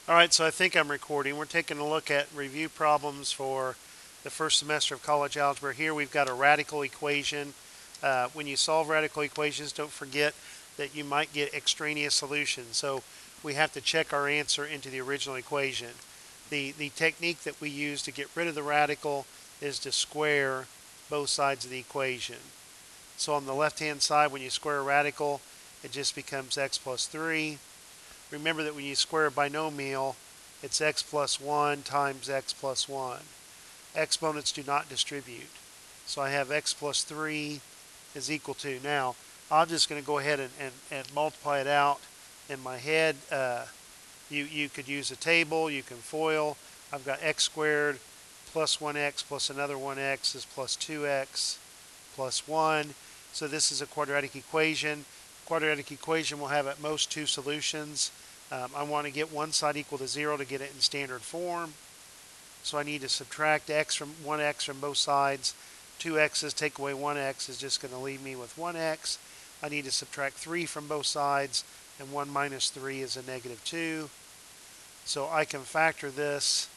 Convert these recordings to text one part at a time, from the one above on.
Alright, so I think I'm recording. We're taking a look at review problems for the first semester of college algebra. Here we've got a radical equation. When you solve radical equations, don't forget that you might get extraneous solutions. So we have to check our answer into the original equation. The technique that we use to get rid of the radical is to square both sides of the equation. So on the left-hand side, when you square a radical, it just becomes x plus 3. Remember that when you square a binomial, it's x plus 1 times x plus 1. Exponents do not distribute. So I have x plus 3 is equal to. Now, I'm just going to go ahead and multiply it out in my head. You could use a table. You can FOIL. I've got x squared plus 1x plus another 1x is plus 2x plus 1. So this is a quadratic equation. Quadratic equation will have at most two solutions. I want to get one side equal to 0 to get it in standard form. So I need to subtract 1x from both sides. 2x's take away 1x is just going to leave me with 1x. I need to subtract 3 from both sides, and 1 minus 3 is a negative 2. So I can factor this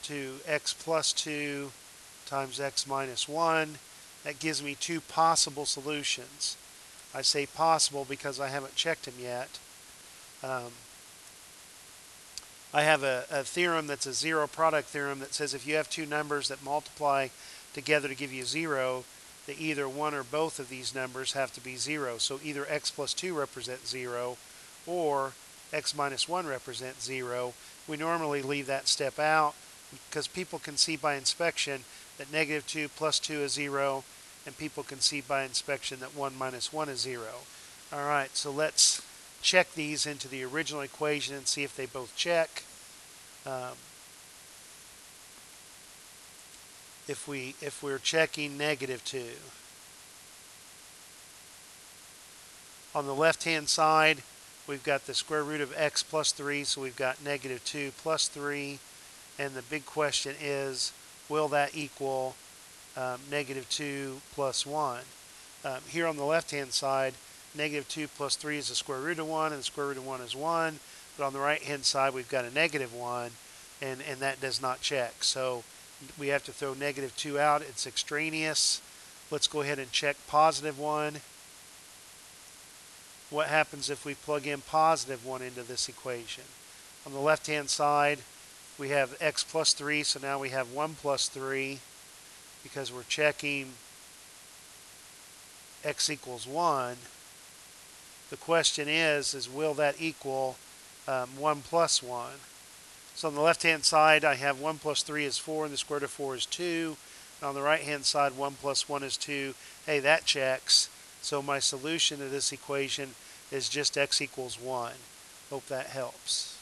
to x plus 2 times x minus 1. That gives me two possible solutions. I say possible because I haven't checked them yet. I have a theorem that's a zero product theorem that says if you have two numbers that multiply together to give you 0, that either one or both of these numbers have to be 0. So either x plus 2 represents 0 or x minus 1 represents 0. We normally leave that step out because people can see by inspection that negative 2 plus 2 is 0, and people can see by inspection that 1 minus 1 is 0. All right, so let's check these into the original equation and see if they both check. If we're checking negative 2. On the left-hand side, we've got the square root of x plus 3, so we've got negative 2 plus 3. And the big question is, will that equal negative 2 plus 1? Here on the left-hand side, negative 2 plus 3 is the square root of 1, and the square root of 1 is 1. But on the right-hand side, we've got a negative 1, and that does not check. So we have to throw negative 2 out. It's extraneous. Let's go ahead and check positive 1. What happens if we plug in positive 1 into this equation? On the left-hand side, we have x plus 3, so now we have 1 plus 3 because we're checking x equals 1. The question is will that equal 1 plus 1? So on the left-hand side, I have 1 plus 3 is 4, and the square root of 4 is 2. And on the right-hand side, 1 plus 1 is 2. Hey, that checks. So my solution to this equation is just x equals 1. Hope that helps.